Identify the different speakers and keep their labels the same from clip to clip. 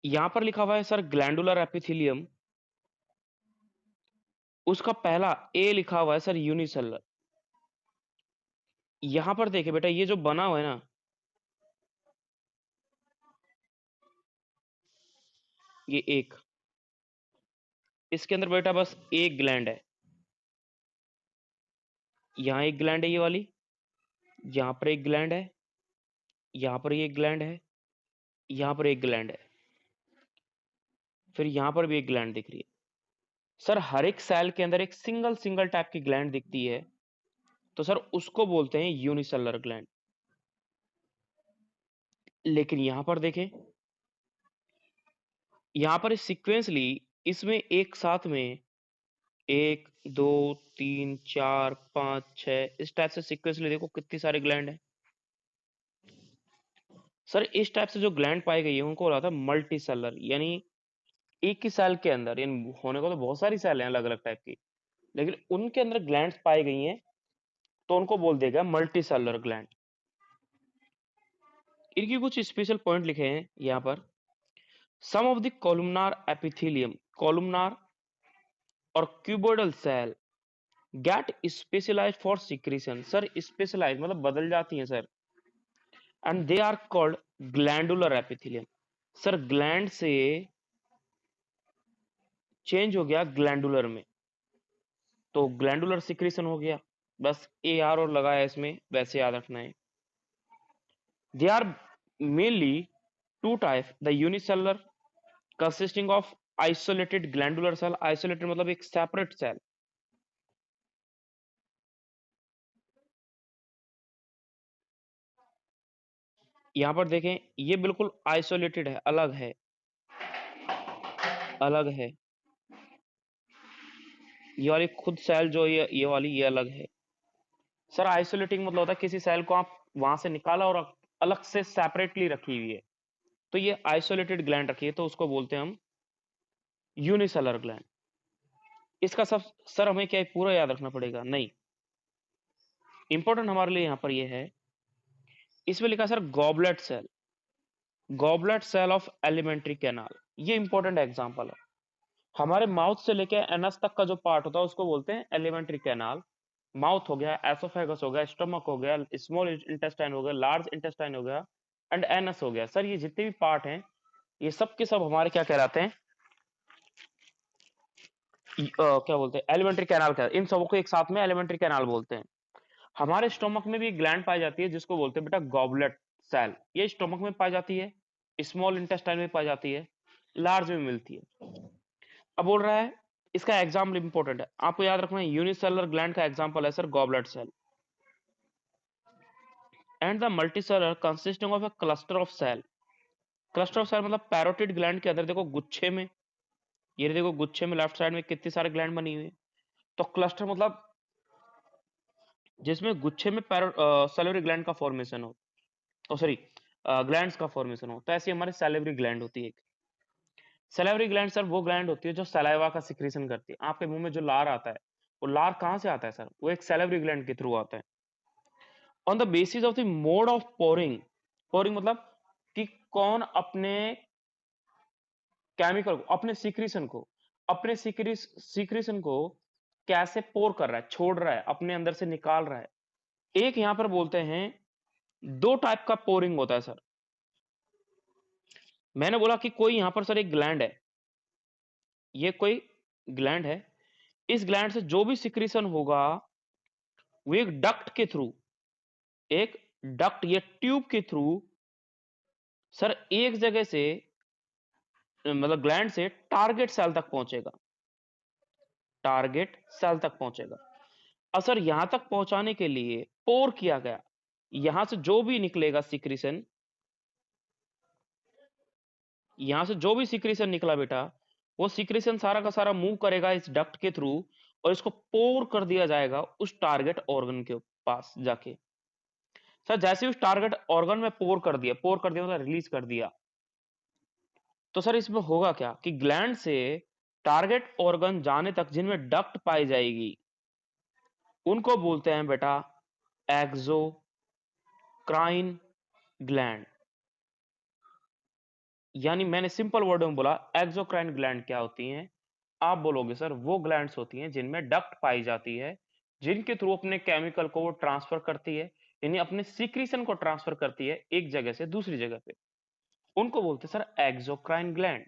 Speaker 1: यहां पर लिखा हुआ है सर ग्लैंडुलर एपिथेलियम, उसका पहला ए लिखा हुआ है सर यूनिसेलुलर। यहां पर देखिए बेटा ये जो बना हुआ है ना, ये एक, इसके अंदर बेटा बस एक ग्लैंड है। यहाँ एक ग्लैंड है ये वाली, यहाँ पर एक ग्लैंड है, यहाँ पर एक ग्लैंड है, यहाँ पर एक ग्लैंड है, फिर यहाँ पर भी एक ग्लैंड दिख रही है। सर हर एक सेल के अंदर एक सिंगल सिंगल टाइप की ग्लैंड दिखती है, तो सर उसको बोलते हैं यूनिसेलुलर ग्लैंड। लेकिन यहां पर देखें, यहां पर सीक्वेंसली इसमें एक साथ में 1 2 3 4 5 6 इस टाइप से सीक्वेंसली देखो कितनी सारी ग्लैंड है। सर इस टाइप से जो ग्लैंड पाई गई है उनको बोला था मल्टी सेलर, यानी एक ही सेल के अंदर, यानी होने को तो बहुत सारी सेल हैं अलग अलग टाइप की, लेकिन उनके अंदर ग्लैंड्स पाई गई हैं तो उनको बोल देगा मल्टी सेलर ग्लैंड। इनकी कुछ स्पेशल पॉइंट लिखे हैं यहाँ पर। Some of the columnar epithelium, columnar और cuboidal cell get specialised for secretion. Sir specialise मतलब बदल जाती हैं sir, and they are called glandular epithelium. Sir gland से चेंज हो गया ग्लैंडुलर में, तो ग्लैंडुलर सिक्रीशन हो गया। बस ए आर और लगाया इसमें, वैसे याद रखना है। They are mainly two type, the unicellular consisting of isolated glandular cell, isolated मतलब एक सेपरेट सेल, यहां पर देखें ये बिल्कुल आइसोलेटेड है, अलग है, अलग है। ये वाली खुद सेल जो ये वाली ये अलग है। सर आइसोलेटिंग मतलब होता है किसी सेल को आप वहां से निकाला और अलग से सेपरेटली रखी हुई है, तो ये आइसोलेटेड ग्लैंड रखी है तो उसको बोलते हैं हम यूनिसेलर ग्लैंड। इसका सब सर हमें क्या है, पूरा याद रखना पड़ेगा नहीं, इंपॉर्टेंट हमारे लिए यहां पर ये है, इसमें लिखा है sir goblet cell, goblet cell of alimentary canal, ये इंपॉर्टेंट एग्जांपल है। हमारे माउथ से लेके एनस तक का जो पार्ट होता है उसको बोलते हैं एलिमेंट्री कैनाल। माउथ हो गया, एसोफेगस हो गया, स्टमक हो गया, स्मॉल इंटेस्टाइन हो गया, लार्ज इंटेस्टाइन हो गया, एंड एनस हो गया। सर ये जितने भी पार्ट हैं ये सब के सब हमारे क्या कहलाते हैं, क्या बोलते हैं, एलिमेंट्री कैनाल। का इन सबको एक साथ में एलिमेंट्री कैनाल बोलते हैं। हमारे स्टोमक में भी एक ग्लैंड पाई जाती है जिसको बोलते हैं बेटा गॉबलेट सेल, ये स्टोमक में पाई जाती है, स्मॉल इंटेस्टाइन में पाई जाती है, लार्ज में मिलती है। अब बोल रहा है इसका एग्जाम्पल इंपॉर्टेंट है, आपको याद रखना है यूनिसेलुलर ग्लैंड का एग्जाम्पल है sir goblet cell. And the multicellular consisting of a cluster of cell, cluster of cell मतलब पैरोटिड ग्लैंड के अंदर देखो गुच्छे में, ये देखो गुच्छे में लेफ्ट साइड में कितनी सारे ग्लैंड बनी हुई है, तो क्लस्टर मतलब जिसमें गुच्छे में सैलिवरी ग्लैंड का फॉर्मेशन हो, तो सॉरी ग्लैंड्स का फॉर्मेशन हो, तो ऐसी हमारी सैलिवरी ग्लैंड होती है। सैलिवरी ग्लैंड सर वो ग्लैंड होती है जो सलाइवा का सिक्रीशन करती है। आपके मुंह में जो लार आता है वो लार कहां से आता है सर, वो एक सैलिवरी ग्लैंड के थ्रू आता है। On the basis of the mode of pouring, pouring मतलब कि कौन अपने केमिकल को, अपने सीक्रेशन को, अपने सीक्रेशन को कैसे पोर कर रहा है, छोड़ रहा है, अपने अंदर से निकाल रहा है। एक यहां पर बोलते हैं दो टाइप का पोरिंग होता है सर। मैंने बोला कि कोई यहां पर सर एक ग्लैंड है, ये कोई ग्लैंड है, इस ग्लैंड से जो भी सिक्रीशन होगा वो एक डक्ट के थ्रू, एक डक्ट या ट्यूब के थ्रू सर एक जगह से मतलब ग्लैंड से टारगेट सेल तक पहुंचेगा, टारगेट सेल तक पहुंचेगा। और सर यहां तक पहुंचाने के लिए पोर किया गया, यहां से जो भी निकलेगा सिक्रीशन, यहां से जो भी सिक्रीशन निकला बेटा, वो सिक्रीशन सारा का सारा मूव करेगा इस डक्ट के थ्रू और इसको पोर कर दिया जाएगा उस टारगेट ऑर्गन के पास जाके। सर जैसे उस टारगेट ऑर्गन में पोर कर दिया मतलब रिलीज कर दिया, तो सर इसमें होगा क्या कि ग्लैंड से टारगेट ऑर्गन जाने तक जिनमें डक्ट पाई जाएगी उनको बोलते हैं बेटा एक्सोक्राइन ग्लैंड। यानी मैंने सिंपल वर्ड में बोला एक्सोक्राइन ग्लैंड क्या होती हैं? आप बोलोगे सर वो ग्लैंड्स होती हैं जिनमें डक्ट पाई जाती है, जिनके थ्रू अपने केमिकल को वो ट्रांसफर करती है, यानी अपने सीक्रेशन को ट्रांसफर करती है एक जगह से दूसरी जगह पे। उनको बोलते हैं सर एक्सोक्राइन ग्लैंड।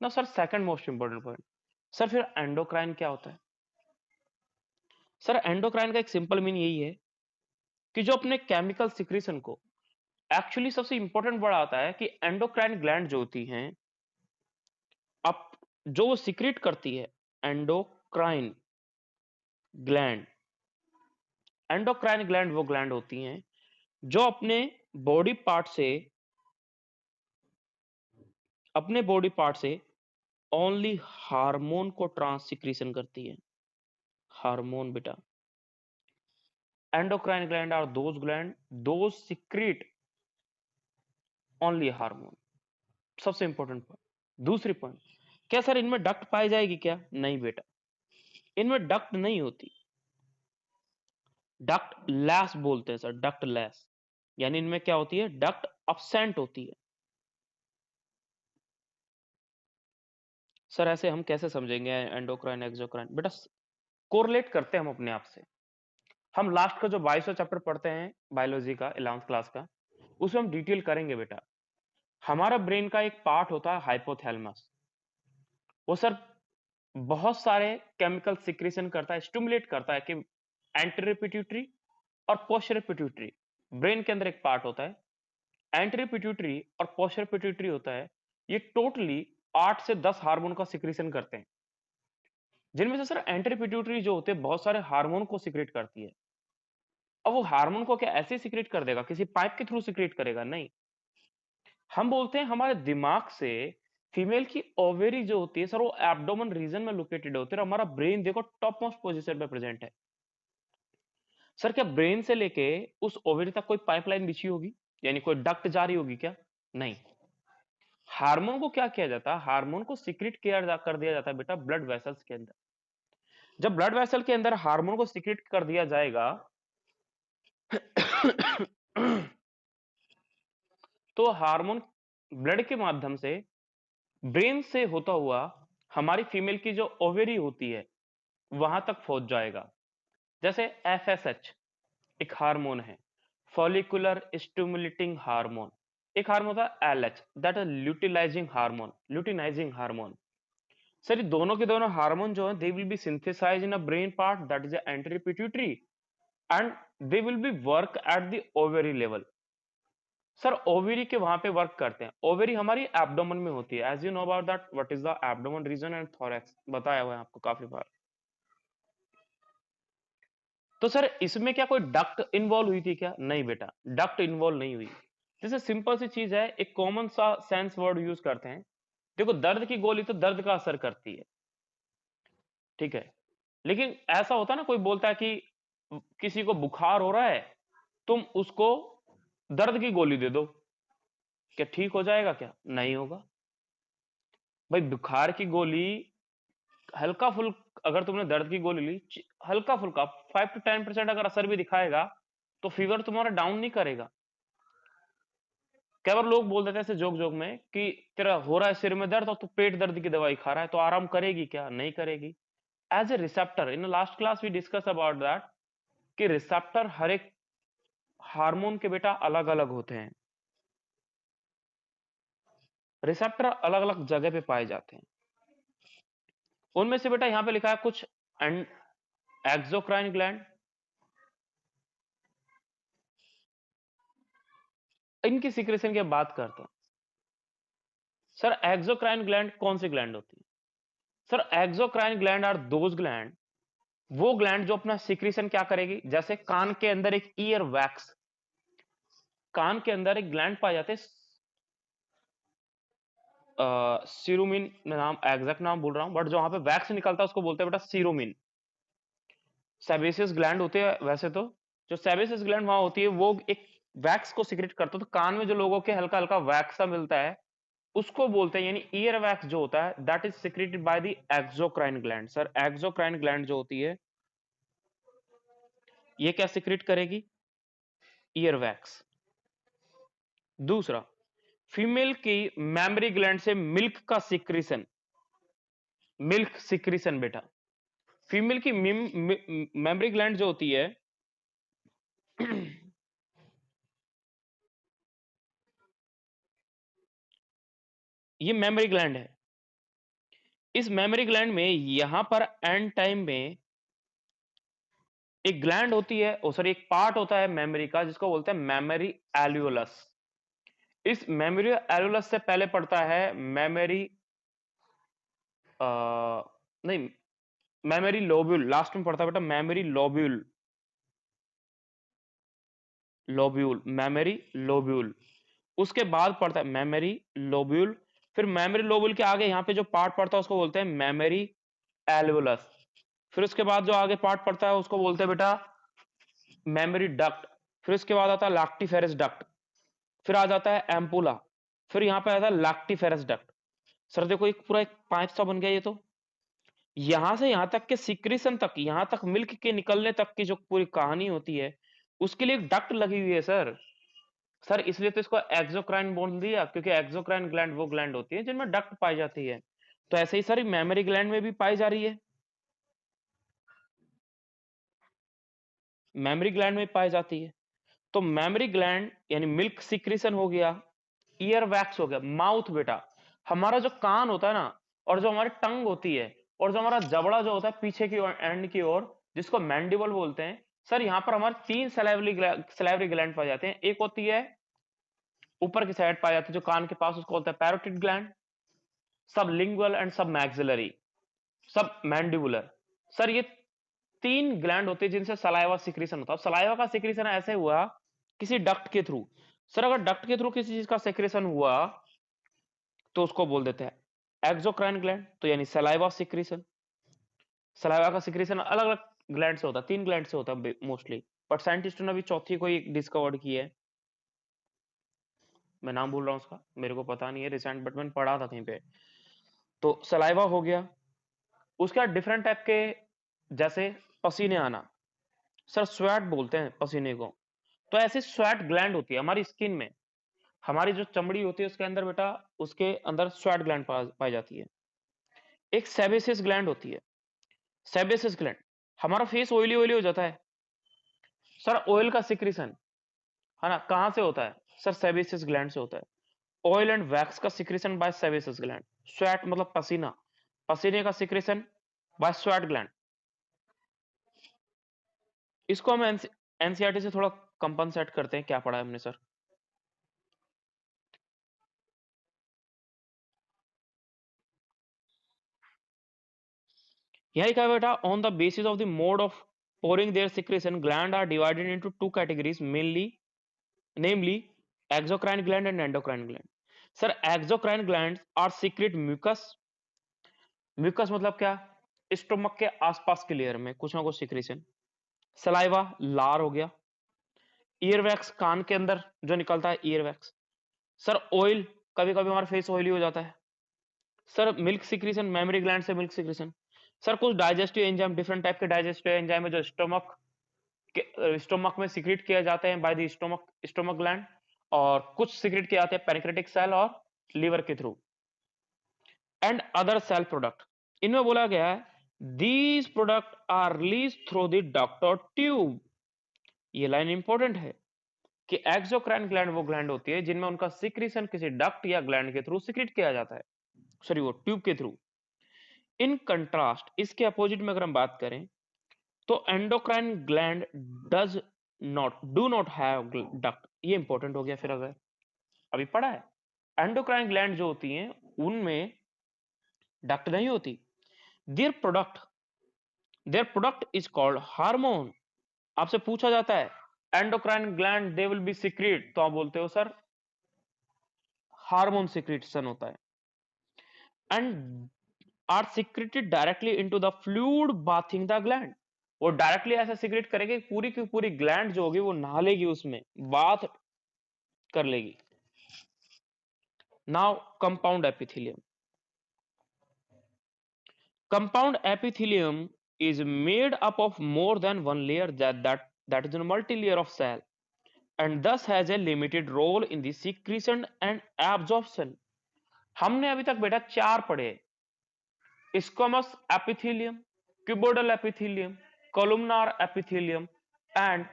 Speaker 1: ना sir second most important point, sir फिर एंडोक्राइन क्या होता है? सर एंडोक्राइन का एक सिंपल मीनिंग यही है कि जो अपने केमिकल सिक्रेशन को एक्चुअली सबसे इंपॉर्टेंट वर्ड आता है कि एंडोक्राइन ग्लैंड जो होती हैं अब जो वो सिक्रेट करती है एंडोक्राइन ग्लैंड। एंडोक्राइन ग्लैंड वो ग्लैंड होती हैं जो अपने बॉडी पार्ट से ओनली हार्मोन को ट्रांस सिक्रीशन करती है। हार्मोन बेटा, endocrine gland are those secrete only hormone. सबसे इंपॉर्टेंट पॉइंट। दूसरी पॉइंट, क्या सर इनमें डक्ट पाई जाएगी क्या? नहीं बेटा, इनमें डक्ट नहीं होती। डक्ट लेस बोलते हैं सर, डक्ट लेस, यानी इनमें क्या होती है? डक्ट अब्सेंट होती है। सर ऐसे हम कैसे समझेंगे एंडोक्राइन एक्सोक्राइन? बेटा कोरिलेट करते हैं हम अपने आप से। हम लास्ट का जो 22वां चैप्टर पढ़ते हैं बायोलॉजी का 11th क्लास का, उसमें हम डिटेल करेंगे बेटा। हमारा ब्रेन का एक पार्ट होता है हाइपोथैलेमस। वो सर बहुत सारे केमिकल सिक्रेशन करता है, स्टिमुलेट करता है कि एंटीरियर पिट्यूटरी और पोस्टीरियर पिट्यूटरी, ब्रेन के अंदर एक पार्ट होता है। एंटीरियर पिट्यूटरी और पोस्टीरियर पिट्यूटरी होता है, ये टोटली 8 से 10 हार्मोन का सिक्रेशन करते हैं, जिनमें से सर एंटीरियर पिट्यूटरी जो होते हैं बहुत सारे हार्मोन को सिक्रेट करती है। अब वो हार्मोन को क्या ऐसे सिक्रेट कर देगा, किसी पाइप के थ्रू सिक्रेट करेगा? नहीं। हम बोलते हैं हमारे दिमाग से फीमेल की ओवेरी जो होती है सर वो एब्डोमेन रीजन में लोकेटेड होती है, और हमारा ब्रेन देखो टॉप मोस्ट पोजीशन पे प्रेजेंट है। सर क्या ब्रेन से लेके उस ओवेरी तक कोई पाइपलाइन बिछी होगी, यानी कोई डक्ट जारी होगी क्या? नहीं। हार्मोन को क्या किया जाता है? हार्मोन को सीक्रेट कर दिया जाता है बेटा ब्लड वेसल्स के अंदर। जब ब्लड वेसल के अंदर हार्मोन को सीक्रेट कर दिया जाएगा तो हार्मोन ब्लड के माध्यम से ब्रेन से होता हुआ हमारी फीमेल की जो ओवेरी होती है वहां तक पहुंच जाएगा। जैसे एफएसएच एक हार्मोन है, फॉलिकुलर स्टिमुलेटिंग हार्मोन। एक हार्मोन था LH, that is luteinising hormone. Sir ये दोनों के दोनों हार्मोन जो है they will be synthesised in a brain part that is anterior pituitary and they will be work at the ovary level. Sir ovary के वहां पे वर्क करते हैं। ओवेरी हमारी एब्डोमेन में होती है। As you know about that what is the abdomen region and thorax, बताया हुआ है आपको काफी बार। तो सर इसमें क्या कोई डक्ट इन्वॉल्व हुई थी क्या? नहीं बेटा, डक्ट इन्वॉल्व नहीं हुई। जैसे सिंपल सी चीज है, एक कॉमन सा सेंस वर्ड यूज करते हैं। देखो दर्द की गोली तो दर्द का असर करती है, ठीक है, लेकिन ऐसा होता है ना, कोई बोलता है कि किसी को बुखार हो रहा है, तुम उसको दर्द की गोली दे दो, क्या ठीक हो जाएगा? क्या नहीं होगा। भाई बुखार की गोली हल्का फुल, अगर तुमने दर्द की गोली ली, हल्का फुल्का 5 to 10% अगर असर भी दिखाएगा तो फीवर तुम्हारा डाउन नहीं करेगा। कई बार लोग बोल देते हैं ऐसे जोक जोक में कि तेरा हो रहा है सिर में दर्द और तू पेट दर्द की दवाई खा रहा है, तो आराम करेगी क्या? नहीं करेगी। As a receptor, in last class we discuss about that कि रिसेप्टर हर एक हार्मोन के बेटा अलग अलग होते हैं। रिसेप्टर अलग अलग जगह पे पाए जाते हैं। उनमें से बेटा यहां पे लिखा है कुछ एक्सोक्राइन ग्लैंड, इनकी सीक्रेशन की बात करते हैं। सर एक्सोक्राइन ग्लैंड कौन सी ग्लैंड होती है? Sir exocrine gland are those gland, वो ग्लैंड जो अपना सीक्रेशन क्या करेगी, जैसे कान के अंदर एक ईयर वैक्स, कान के अंदर एक ग्लैंड पाए जाते हैं, सीरोमिन नाम, एग्जैक्ट नाम भूल रहा हूं, बट जो वहां पे वैक्स निकलता है उसको बोलते हैं बेटा सीरोमिन। सेबेसियस ग्लैंड होते हैं वैसे तो, जो सेबेसियस ग्लैंड वहां होती है वो एक वैक्स को सीक्रेट करता है। तो कान में जो लोगों के हल्का हल्का वैक्स सा मिलता है उसको बोलते हैं, यानी ईयर वैक्स जो होता है that is secreted by the exocrine gland. Sir exocrine gland जो होती है ये क्या सिक्रेट करेगी? Ear wax. दूसरा, फीमेल की मैमरी ग्लैंड से मिल्क का सिक्रीशन, मिल्क सिक्रीशन बेटा। फीमेल की मैमरी ग्लैंड जो होती है ये मेमोरी ग्लैंड है। इस मेमोरी ग्लैंड में यहां पर एंड टाइम में एक ग्लैंड होती है, ओ सॉरी, एक पार्ट होता है मेमोरी का जिसको बोलते हैं मेमोरी एल्यूलस। इस मेमोरी एल्यूलस से पहले पड़ता है मेमोरी नहीं, मेमोरी लोब्यूल लास्ट में पड़ता है बेटा, memory lobule, lobule, memory lobule. उसके बाद पड़ता है मेमोरी लोब्यूल, फिर मेमोरी लोब्यूल के आगे यहाँ पे जो पार्ट पड़ता है उसको बोलते हैं मेमोरी एल्वुलस। फिर उसके बाद जो आगे पार्ट पड़ता है उसको बोलते हैं बेटा मेमोरी डक्ट। फिर उसके बाद आता है लैक्टिफेरस डक्ट, फिर आ जाता है एम्पुला, फिर यहाँ पे आता है लैक्टिफेरस डक्ट। सर देखो एक पूरा एक पाइप सा बन गया ये तो। यहां से यहां तक के सिक्रीशन तक, यहां तक मिल्क के निकलने तक की जो पूरी कहानी होती है उसके लिए एक डक्ट लगी हुई है सर। सर इसलिए तो इसको एक्सोक्राइन बोल दिया, क्योंकि एक्सोक्राइन ग्लैंड वो ग्लैंड होती है जिनमें डक्ट पाई जाती है। तो ऐसे ही सर मेमोरी ग्लैंड में भी पाई जा रही है, मेमोरी ग्लैंड में पाई जाती है। तो मेमोरी ग्लैंड यानी मिल्क सिक्रीशन हो गया, ईयर वैक्स हो गया, माउथ बेटा हमारा जो कान होता है ना, और जो हमारी टंग होती है, और जो हमारा जबड़ा जो होता है पीछे की ओर एंड की ओर, जिसको मैंडिबल बोलते हैं। सर यहाँ पर हमारे तीन सलाइवरी ग्लैंड पाए जाते हैं। एक होती है ऊपर की साइड पाई जाती है जो कान के पास, उसको बोलते हैं पैरोटिड ग्लैंड, सब लिंगुअल एंड सब मैक्सिलरी, सब मैंडिबुलर। सर ये तीन ग्लैंड होते हैं जिनसे सलाइवा सिक्रीशन होता है। सलाइवा का सिक्रीशन ऐसे हुआ किसी डक्ट के थ्रू। सर अगर डक्ट के थ्रू किसी चीज का सिक्रीशन हुआ तो उसको बोल देते हैं एक्सोक्राइन ग्लैंड, तो यानी सलाइवा सिक्रीशन। सलाइवा का सिक्रीशन अलग अलग ग्लैंड से होता है, तीन ग्लैंड से होता है मोस्टली, बट साइंटिस्टों ने अभी चौथी कोई डिस्कवर्ड की है, मैं नाम भूल रहा हूँ उसका, मेरे को पता नहीं है रिसेंट, बट मैंने पढ़ा था कहीं पे। तो सलाइवा हो गया। उसके बाद डिफरेंट टाइप के, जैसे पसीने आना, सर स्वेट बोलते हैं पसीने को। तो ऐसे स्वेट ग्लैंड होती है हमारी स्किन में, हमारी जो चमड़ी होती है उसके अंदर बेटा, उसके अंदर स्वेट ग्लैंड पाई जाती है। एक सेबेसियस ग्लैंड होती है, सेबेसियस ग्लैंड, हमारा फेस ऑयली ऑयली हो जाता है, सर ऑयल का सिक्रीशन है ना, कहां से होता है सर, सेबेसियस ग्लैंड से होता है। ऑयल एंड वैक्स का secretion bye sebaceous gland. Sweat मतलब पसीना, पसीने का सिक्रीशन बाय स्वेट ग्लैंड। इसको हम एनसीईआरटी से थोड़ा कंपनसेट करते हैं, क्या पढ़ा है हमने सर। यही कहा बेटा, on the basis of the mode of pouring their secretion, gland are divided into two categories mainly, namely exocrine gland and endocrine gland. Sir exocrine glands are secrete mucus, mucus मतलब क्या, stomach के आसपास के layer में कुछ ना कुछ secretion. Saliva लार हो गया, ईयर वैक्स कान के अंदर जो निकलता है ईयर वैक्स। सर ऑयल, कभी कभी हमारा फेस ऑयली हो जाता है। Sir milk secretion, memory gland से मिल्क सिक्रीशन। सर कुछ डाइजेस्टिव एंजाइम, डिफरेंट टाइप के डाइजेस्टिव एंजाइम है जो स्टोमक में सिक्रीट किए जाते हैं बाय द स्टोमक ग्लैंड, और कुछ सिक्रीट किए जाते हैं पैनक्रेटिक सेल और लीवर के through, and other cell product. इनमें बोला गया है these product are release through the duct tube. ये लाइन इंपॉर्टेंट है कि एक्सोक्राइन ग्लैंड वो ग्लैंड होती है जिनमें उनका सिक्रीशन किसी डक्ट या ग्लैंड के थ्रू सिक्रीट किया जाता है, सॉरी वो ट्यूब के थ्रू। इन कंट्रास्ट, इसके अपोजिट में अगर हम बात करें तो endocrine gland does not do not have duct. ये इंपॉर्टेंट हो गया फिर, अगर अभी पढ़ा है, एंडोक्राइन ग्लैंड जो होती हैं उनमें डक्ट नहीं होती। Their product their product is called hormone. आपसे पूछा जाता है endocrine gland they will be secrete, तो आप बोलते हो सर हार्मोन सिक्रीशन होता है, and are secreted directly into the fluid bathing the gland. वो डायरेक्टली ऐसा सिक्रेट करेंगे पूरी की पूरी ग्लैंड जो होगी वो नहा लेगी, उसमें बाथ कर लेगी। Now compound epithelium, compound epithelium is made up of more than one layer, that is a multi layer of cell and thus has a limited role in the secretion and absorption. हमने अभी तक बेटा 4 पढ़े, squamous epithelium, cuboidal epithelium, columnar epithelium and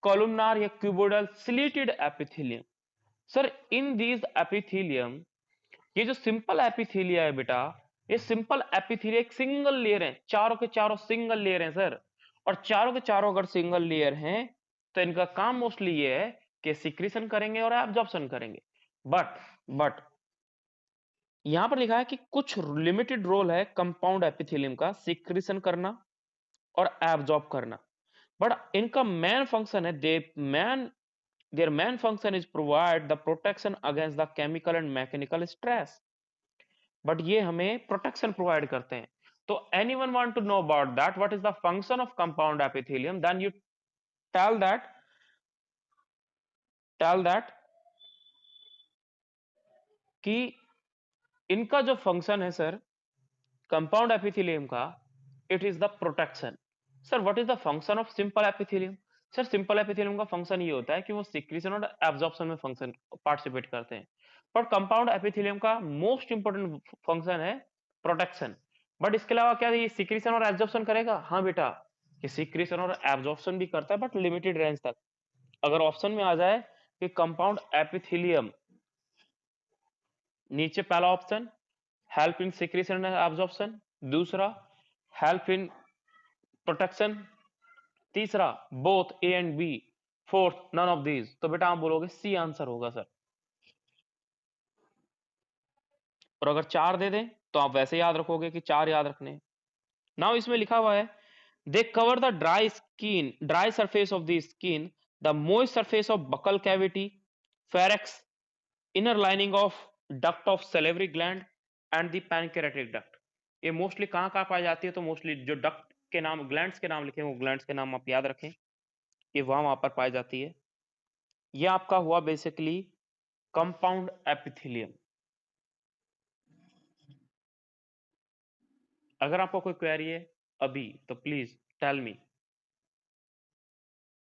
Speaker 1: columnar या cuboidal ciliated epithelium. Sir in these epithelium, ये जो simple epithelia है बेटा, ये सिंपल एपिथेलिया एक सिंगल लेयर है, चारों के चारों सिंगल लेयर हैं सर. और चारों के चारों अगर सिंगल लेयर हैं तो इनका काम मोस्टली ये है कि सिक्रीशन करेंगे और एब्जॉर्प्शन करेंगे. बट यहां पर लिखा है कि कुछ लिमिटेड रोल है कंपाउंड एपिथेलियम का सिक्रीशन करना और एब्जॉर्ब करना. बट इनका मेन फंक्शन है, their main function is provide the protection against the chemical and mechanical stress. But ये हमें प्रोटेक्शन प्रोवाइड करते हैं. तो anyone want to know about that, what is the function of compound epithelium, then you tell that कि इनका जो function है sir compound epithelium का, it is the protection. Sir what is the function of simple epithelium? Sir simple epithelium का function ये होता है कि वो सिक्रीशन और एब्जॉर्प्शन में फंक्शन पार्टिसिपेट करते हैं. बट कंपाउंड एपिथेलियम का मोस्ट इंपोर्टेंट फंक्शन है प्रोटेक्शन. बट इसके अलावा क्या ये सिक्रीशन और एब्जॉर्प्शन करेगा? हाँ बेटा, ये सिक्रीशन और एब्जॉर्प्शन भी करता है बट लिमिटेड रेंज तक. अगर ऑप्शन में आ जाए कि कंपाउंड एपिथेलियम, नीचे पहला option help in secretion and absorption, दूसरा हेल्प इन प्रोटेक्शन, तीसरा both A and B, fourth none of these, तो बेटा आप बोलोगे सी आंसर होगा सर. और अगर 4 दे दें तो आप वैसे याद रखोगे कि 4 याद रखने. नाउ इसमें लिखा हुआ है they cover the dry surface of the skin, the moist surface of buccal cavity, pharynx, inner lining of duct of salivary gland and the pancreatic duct. ये मोस्टली कहां पाई जाती है? तो मोस्टली जो डक्ट के नाम, ग्लैंड्स के नाम लिखे हैं, वो ग्लैंड्स के नाम आप याद रखें, ये वहां पर पाई जाती है. ये आपका हुआ बेसिकली कंपाउंड एपिथेलियम. अगर आपको कोई क्वेरी है अभी तो प्लीज टेल मी.